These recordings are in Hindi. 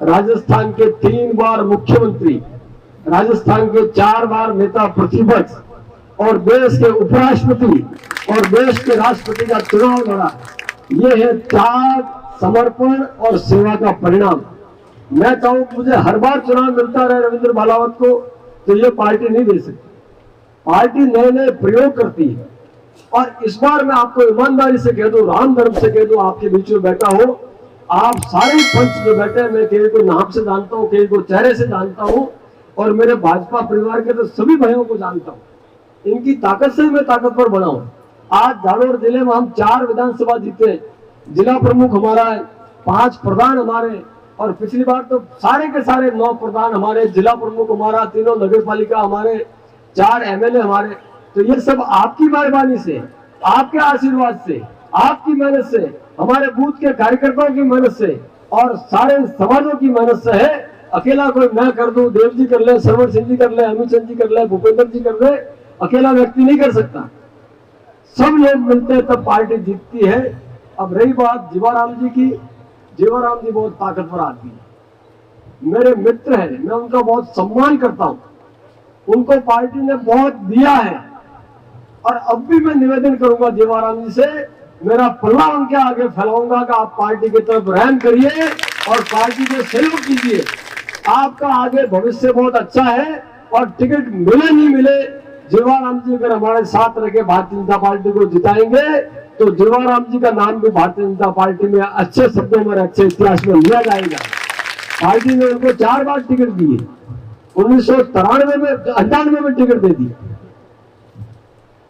राजस्थान के 3 बार मुख्यमंत्री, राजस्थान के 4 बार नेता प्रतिपक्ष और देश के उपराष्ट्रपति और देश के राष्ट्रपति का चुनाव लड़ा। ये है त्याग, समर्पण और सेवा का परिणाम। मैं चाहूं मुझे हर बार चुनाव मिलता रहे रविंद्र भालावत को, तो ये पार्टी नहीं दे सकती। पार्टी नए नए प्रयोग करती है। और इस बार मैं आपको ईमानदारी से कह दूं, राम धर्म से कह दूं, आपके बीच में बैठा हो, आप सारे पंच जो बैठे हैं, मैं कहीं को नाम से जानता हूं, कहीं को चेहरे से जानता हूं, और मेरे भाजपा परिवार के तो सभी भाइयों को जानता हूं। इनकी ताकत से मैं ताकतवर बना हूं। आज जालोर जिले में हम 4 विधानसभा जीते, जिला प्रमुख हमारा है, 5 प्रधान हमारे, और पिछली बार तो सारे के सारे 9 प्रधान हमारे, जिला प्रमुख हमारा, 3 नगर पालिका हमारे, 4 MLA हमारे। तो ये सब आपकी मेहरबानी से, आपके आशीर्वाद से, आपकी मेहनत से, हमारे बूथ के कार्यकर्ताओं की मेहनत से और सारे समाजों की मेहनत से है। अकेला कोई मैं कर दूं, देव जी कर ले, सरवर सिंह जी कर ले, अमित चंद जी कर ले, भूपेंद्र जी कर ले, अकेला व्यक्ति नहीं कर सकता। सब लोग मिलते हैं तब पार्टी जीतती है। अब रही बात जीवाराम जी की, जीवाराम जी बहुत ताकतवर आदमी है, मेरे मित्र हैं, मैं उनका बहुत सम्मान करता हूं। उनको पार्टी ने बहुत दिया है और अब भी मैं निवेदन करूंगा जीवाराम जी से, मेरा पल्ला उनके आगे फैलाऊंगा कि आप पार्टी की तरफ रहम करिए और पार्टी के सहयोग कीजिए। आपका आगे भविष्य बहुत अच्छा है और टिकट मिले नहीं मिले, जीवाराम जी अगर हमारे साथ रह भारतीय जनता पार्टी को जिताएंगे तो जीवाराम जी का नाम भी भारतीय जनता पार्टी में अच्छे शब्दों में, अच्छे इतिहास में लिया जाएगा। पार्टी ने उनको 4 बार टिकट दिए, 1993 में, 98 में टिकट दे दी।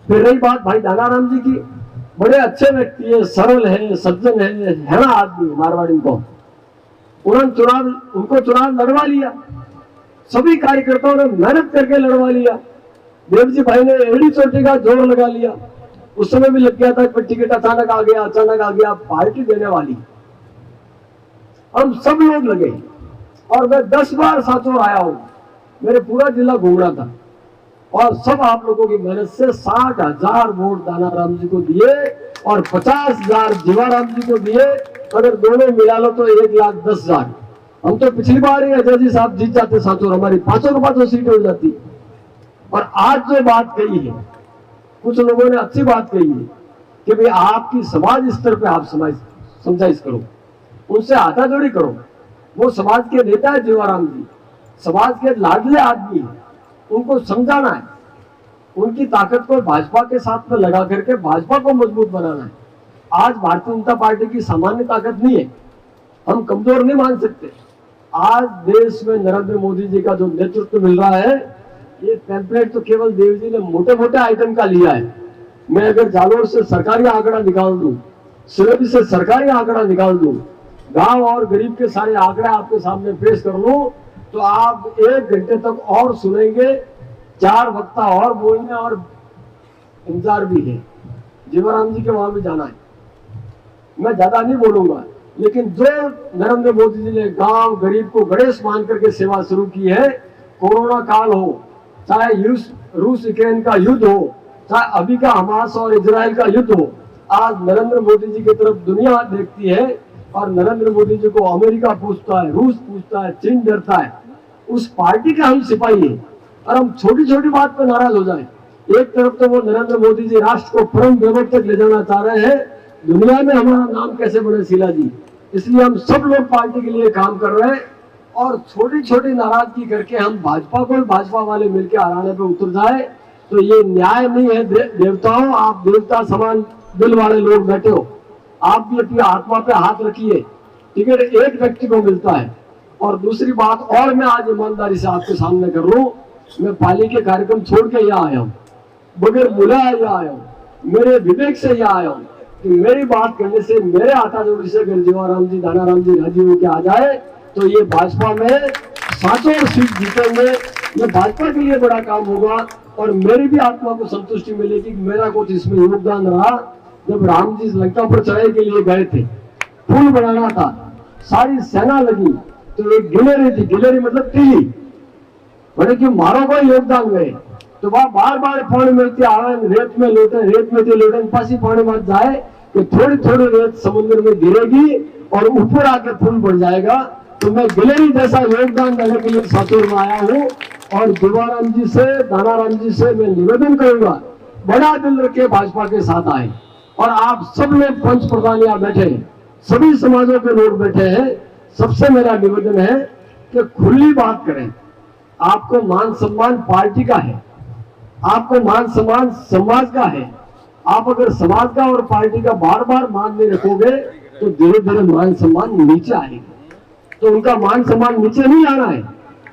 फिर रही बात भाई दानाराम जी की, बड़े अच्छे व्यक्ति है, सरल है, सज्जन है ना आदमी, मारवाड़ी को। उनको चुनाव लड़वा लिया, सभी कार्यकर्ताओं ने मेहनत करके लड़वा लिया। देव जी भाई ने एड़ी चोटी का जोर लगा लिया। उस समय भी लग गया था कि टिकट अचानक आ गया, पार्टी देने वाली। हम सब लोग लगे और मैं 10 बार साचोर आया हूं, मेरे पूरा जिला घूमना था और सब आप लोगों की मेहनत से 60,000 वोट दानाराम जी को दिए और 50,000 जीवाराम जी को दिए। अगर दोनों मिला लो तो 1,10,000। हम तो पिछली बार ही अजय जी साहब जीत जाते साचोर, हमारी 5 सीटें हो जाती। और आज जो बात कही है, कुछ लोगों ने अच्छी बात कही है कि भाई आपकी समाज स्तर पे आप समझाइश करो, उनसे हाथाजोड़ी करो। वो समाज के नेता है जीवाराम जी, समाज के लाडले आदमी है, उनको समझाना है, उनकी ताकत को भाजपा के साथ में लगा करके भाजपा को मजबूत बनाना है। आज भारतीय जनता पार्टी की सामान्य ताकत नहीं है, हम कमजोर नहीं मान सकते। आज देश में नरेंद्र मोदी जी का जो नेतृत्व मिल रहा है, ये टेम्पलेट तो केवल देव जी ने मोटे मोटे आइटम का लिया है। मैं अगर जालोर से सरकारी आंकड़ा निकाल दूं, सिरभी से सरकारी आंकड़ा निकाल दूं, गांव और गरीब के सारे आंकड़े आपके सामने पेश कर लूं, तो आप 1 घंटे तक और सुनेंगे, 4 वक्ता और बोलने और इंतजार भी है। जीवाराम जी के वहां भी जाना है, मैं ज्यादा नहीं बोलूंगा, लेकिन जो नरेंद्र मोदी जी ने गांव गरीब को गणेश मान करके सेवा शुरू की है, कोरोना काल हो, चाहे रूस यूक्रेन का युद्ध हो, चाहे अभी का हमास और इजराइल का युद्ध हो, आज नरेंद्र मोदी जी की तरफ दुनिया देखती है और नरेंद्र मोदी जी को अमेरिका पूछता है, रूस पूछता है, चीन डरता है। उस पार्टी के हम सिपाही हैं और हम छोटी छोटी बात पर नाराज हो जाए। एक तरफ तो वो नरेंद्र मोदी जी राष्ट्र को परम वैभव तक ले जाना चाह रहे हैं, दुनिया में हमारा नाम कैसे बढ़े शीला जी, इसलिए हम सब लोग पार्टी के लिए काम कर रहे हैं और छोटी छोटी नाराजगी करके हम भाजपा को भाजपा वाले मिलकर हराने पे उतर जाए तो ये न्याय नहीं है। देवताओं, आप देवता समान दिल वाले लोग बैठे हो, आप भी अपनी आत्मा पे हाथ रखिए। टिकट एक व्यक्ति को मिलता है। और दूसरी बात और मैं आज ईमानदारी से आपके सामने कर रहा हूं, मैं पाली के कार्यक्रम छोड़ के यहाँ आया हूँ, बगैर बुलाया यहाँ आया हूँ, मेरे विवेक से यहाँ आया हूँ कि मेरी बात करने से, मेरे हाथाजोड़ी से अगर जीवाराम जी दानाराम जी राजी होकर आ जाए तो ये भाजपा में 7 सीट जीतेंगे। ये भाजपा के लिए बड़ा काम होगा और मेरी भी आत्मा को संतुष्टि मिलेगी कि मेरा कुछ इसमें योगदान रहा। जब राम जी लंका पर चढ़ाई के लिए गए थे, पुल बनाना था, सारी सेना लगी, तो एक गिलेरी थी, गिलेरी मतलब टीली, बड़े क्यों मारो को योगदान गए तो वह बार बार पानी मिलती आवे, रेत में लोटे पासी पानी मत जाए कि थोड़ी थोड़ी रेत समुद्र में गिरेगी और ऊपर आके पुल बढ़ जाएगा। तो मैं गिलहरी जैसा योगदान देने के लिए सासुर में आया हूँ। और देवाराम जी से, दानाराम जी से मैं निवेदन करूंगा, बड़ा दिल रखे भाजपा के साथ आए। और आप सब लोग पंच प्रधान यहाँ बैठे हैं, सभी समाजों के लोग बैठे हैं, सबसे मेरा निवेदन है कि खुली बात करें। आपको मान सम्मान पार्टी का है, आपको मान सम्मान समाज का है। आप अगर समाज का और पार्टी का बार बार मान नहीं रखोगे तो धीरे धीरे मान सम्मान नीचे आएगा। तो उनका मान सम्मान नीचे नहीं आना है,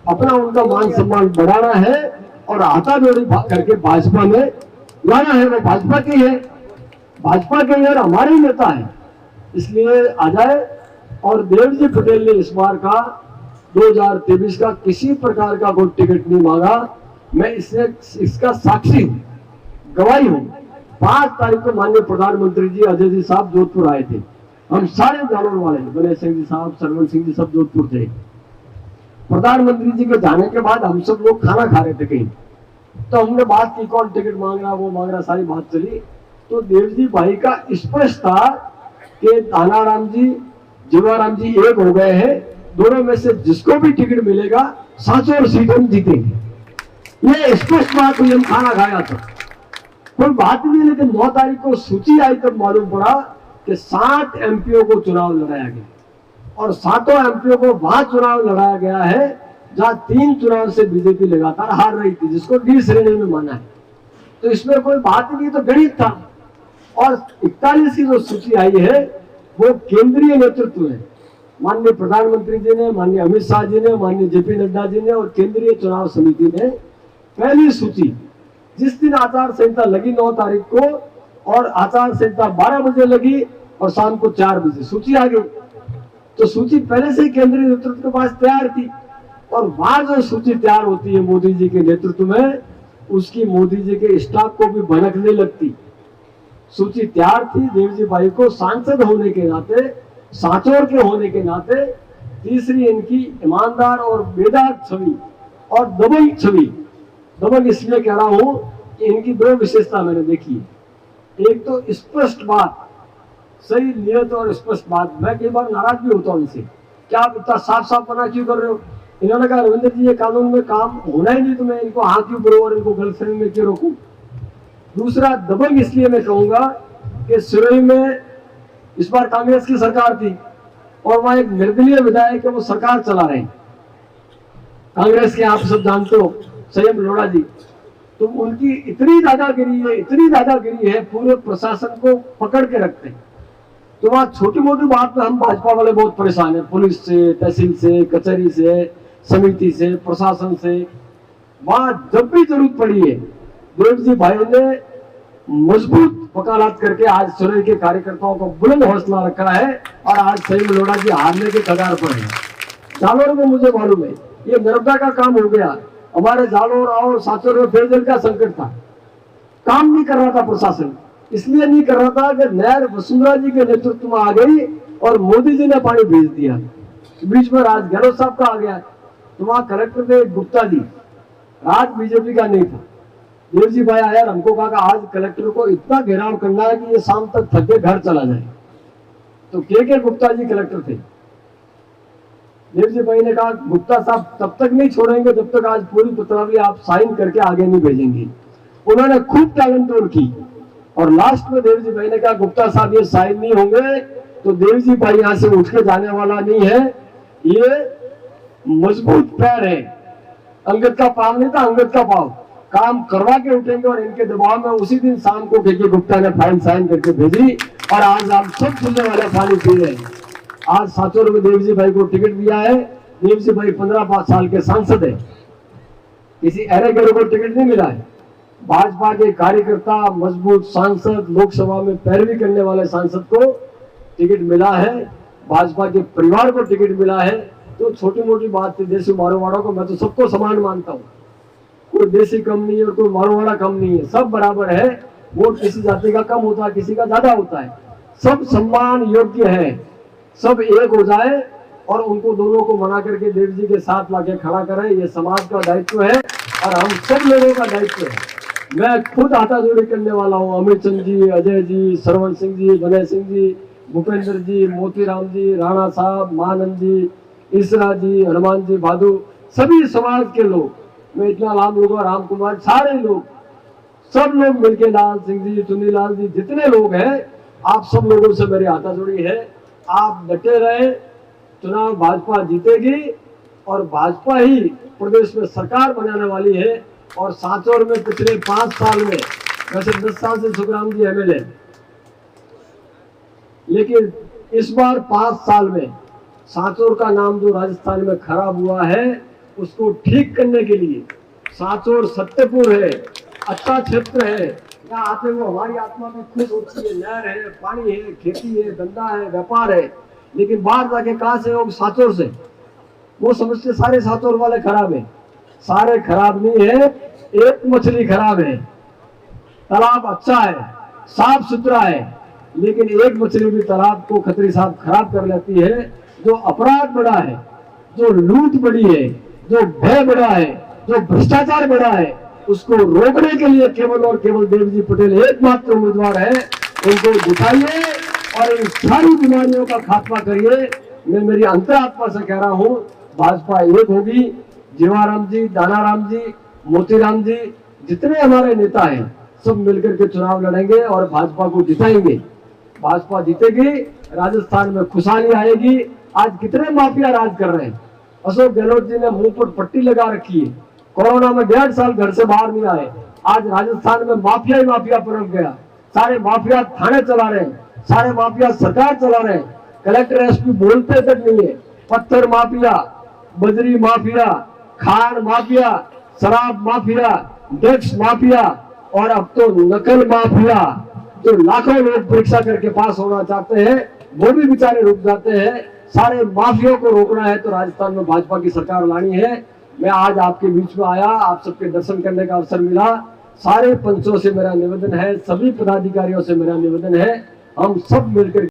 अपना उनका मान सम्मान बढ़ाना है और हाथाजोड़ी करके भाजपा में लाना है। वो भाजपा की है, भाजपा के यार हमारे ही नेता है, इसलिए आ जाए। और देवजी पटेल ने इस बार का 2023 का किसी प्रकार का कोई टिकट नहीं मांगा। मैं इसका साक्षी हूं, गवाही हूं। 5 तारीख को माननीय प्रधानमंत्री जी, अजय जी साहब जोधपुर आए थे। हम सारे जालोर वाले, गणेश सिंह जी साहब, सरवन सिंह जी सब जोधपुर थे। प्रधानमंत्री जी के जाने के बाद हम सब लोग खाना खा रहे थे कहीं, तो हमने बात की कौन टिकट मांग रहा, वो मांग रहा, सारी बात चली। तो देवजी भाई का स्पष्ट था कि दानाराम जी, जीवाराम जी एक हो गए हैं, दोनों में से जिसको भी टिकट मिलेगा 700 सीट हम जीतेंगे। ये स्पष्ट बात हुई, हम खाना खाया था, कोई बात नहीं। लेकिन 9 तारीख को सूची आई तब मालूम पड़ा कि 7 एमपीओ को चुनाव लड़ाया गया और 7 एमपीओ को वहां चुनाव लड़ाया गया है जहां 3 चुनाव से बीजेपी लगातार हार रही थी, जिसको डी श्रेणी में माना है। तो इसमें कोई बात नहीं, तो गणित था। और 41 की जो सूची आई है वो केंद्रीय नेतृत्व है, माननीय प्रधानमंत्री जी ने, माननीय अमित शाह जी ने, माननीय जेपी नड्डा जी ने और केंद्रीय चुनाव समिति ने पहली सूची जिस दिन आचार संहिता लगी 9 तारीख को, और आचार संहिता 12 बजे लगी और शाम को 4 बजे सूची आ गई। तो सूची पहले से ही केंद्रीय नेतृत्व के पास तैयार थी। और वहां जो सूची तैयार होती है मोदी जी के नेतृत्व में, उसकी मोदी जी के स्टाफ को भी भनक नहीं लगती। सूची तैयार थी। देवजी भाई को सांसद होने के नाते, सांचौर के होने के नाते, तीसरी इनकी ईमानदार और बेदाग छवि और दबंग छवि, दबंग इसलिए कह रहा हूं कि इनकी 2 विशेषता मैंने देखी है। एक तो स्पष्ट बात, सही नियत और स्पष्ट बात। मैं कई बार नाराज भी होता हूं इनसे, क्या आप इतना साफ साफ बना क्यों कर रहे हो। इन्होंने कहा रविंद्र जी ये कानून में काम होना ही नहीं, तो मैं इनको हाँ क्यों करूं और इनको गर्लफ्रेंड में क्यों रोकूं। दूसरा दबंग इसलिए मैं कहूंगा कि सिरोही में इस बार कांग्रेस की सरकार थी और वहां एक निर्दलीय विधायक है, वो सरकार चला रहे हैं कांग्रेस के, आप सब जानते हो, संयम लोढ़ा जी। तो उनकी इतनी दादागिरी है, इतनी दादागिरी है, पूरे प्रशासन को पकड़ के रखते हैं। तो वहां छोटी मोटी बात में हम भाजपा वाले बहुत परेशान हैं, पुलिस से, तहसील से, कचहरी से, समिति से, प्रशासन से। वहां जब भी जरूरत पड़ी है, देवजी भाई ने मजबूत वकालत करके आज सिरोही के कार्यकर्ताओं को बुलंद हौसला रखा है और आज संयम लोढ़ा जी हारने के कगार पर है। जालोर में मुझे मालूम है ये नर्मदा का काम हो गया, हमारे जालोर और साचौर में पेयजल का संकट था, काम नहीं कर रहा था प्रशासन। इसलिए नहीं कर रहा था कि नहर वसुंधरा जी के नेतृत्व में आ गई और मोदी जी ने पानी भेज दिया। बीच में राज गहलोत साहब का आ गया, तो वहां कलेक्टर थे गुप्ता जी, राज बीजेपी का नहीं था। देवजी भाई आया, हमको कहा कि आज कलेक्टर को इतना घेराव करना है कि ये शाम तक थक के घर चला जाए। तो के गुप्ता जी कलेक्टर थे। देवजी भाई ने कहा गुप्ता साहब तब तक नहीं छोड़ेंगे जब तक आज पूरी पत्रावली आप साइन करके आगे नहीं भेजेंगे। उन्होंने खूब टालम टोल की और लास्ट में देवजी भाई ने कहा गुप्ता साहब ये साइन नहीं होंगे तो देवजी भाई यहाँ से उठ के जाने वाला नहीं है, ये मजबूत पैर है, अंगद का पाव नहीं था, अंगद का पाव, काम करवा के उठेंगे। और इनके दबाव में उसी दिन शाम को के गुप्ता ने फाइल साइन करके भेजी और आज आप सब खुलने वाले पानी पी रहे हैं। आज साचौर में देवजी भाई को टिकट दिया है। देवजी भाई 15 साल के सांसद है, किसी अरे गरे को टिकट नहीं मिला है। भाजपा के कार्यकर्ता, मजबूत सांसद, लोकसभा में पैरवी करने वाले सांसद को टिकट मिला है, भाजपा के परिवार को टिकट मिला है। तो छोटी मोटी बात थी, देसी मारवाड़ा को मैं तो सबको समान मानता हूँ, कोई देसी कम नहीं है और कोई मारवाड़ा कम नहीं है, सब बराबर है। वोट किसी जाति का कम होता है, किसी का ज्यादा होता है, सब सम्मान योग्य है, सब एक हो जाए और उनको दोनों को मना करके देव जी के साथ लाके खड़ा करें। ये समाज का दायित्व है और हम सब लोगों का दायित्व है। मैं खुद हाथाजोड़ी करने वाला हूँ, अमित चंद जी, अजय जी, सरवन सिंह जी, गणेश सिंह जी, भूपेंद्र जी, मोतीराम जी, राणा साहब, महानंद जी, ईसरा जी, हनुमान जी, भादु, सभी समाज के लोग, मैं इतना नाम लूंगा, राम कुमार, सारे लोग, सब लोग मिलके, लाल सिंह जी, चुनीलाल जी, जितने लोग हैं, आप सब लोगों से मेरी हाथाजोड़ी है। आप डटे रहे, चुनाव भाजपा जीतेगी और भाजपा ही प्रदेश में सरकार बनाने वाली है। और सांचौर में पिछले 5 साल में, वैसे 10 साल से सुखराम जी एमएलए, लेकिन इस बार 5 साल में सांचौर का नाम जो राजस्थान में खराब हुआ है, उसको ठीक करने के लिए, सांचौर सत्यपुर है, अच्छा क्षेत्र है, यहाँ आते हुए हमारी आत्मा में खुश होती है, नहर है, पानी है, खेती है, धंधा है, व्यापार है। लेकिन बाहर जाके कहां से होगा? सांचौर से। वो समझते सारे सांचौर वाले खराब है, सारे खराब नहीं है, एक मछली खराब है। तालाब अच्छा है, साफ सुथरा है, लेकिन एक मछली भी तालाब को खतरी साहब खराब कर लेती है। जो अपराध बढ़ा है, जो लूट बढ़ी है, जो भय बढ़ा है, जो भ्रष्टाचार बढ़ा है, उसको रोकने के लिए केवल और केवल देवजी पटेल एकमात्र उम्मीदवार है। उनको जिताइए और इन सारी बीमारियों का खात्मा करिए। मैं मेरी अंतरात्मा से कह रहा हूं, भाजपा एक होगी। जीवाराम जी, दानाराम जी, मोतीराम जी, जितने हमारे नेता हैं, सब मिलकर के चुनाव लड़ेंगे और भाजपा को जिताएंगे। भाजपा जीतेगी, राजस्थान में खुशहाली आएगी। आज कितने माफिया राज कर रहे हैं। अशोक गहलोत जी ने मुंह पर पट्टी लगा रखी है, कोरोना में 1.5 साल घर से बाहर नहीं आए। आज राजस्थान में माफिया ही माफिया पनप गया। सारे माफिया थाने चला रहे हैं, सारे माफिया सरकार चला रहे हैं, कलेक्टर एसपी बोलते तक नहीं है। पत्थर माफिया, बजरी माफिया, खान माफिया, शराब माफिया, ड्रग्स माफिया और अब तो नकल माफिया, जो लाखों लोग परीक्षा करके पास होना चाहते हैं, वो भी बेचारे रुक जाते हैं। सारे माफियों को रोकना है तो राजस्थान में भाजपा की सरकार लानी है। मैं आज आपके बीच में आया, आप सबके दर्शन करने का अवसर मिला। सारे पंचों से मेरा निवेदन है, सभी पदाधिकारियों से मेरा निवेदन है, हम सब मिलकर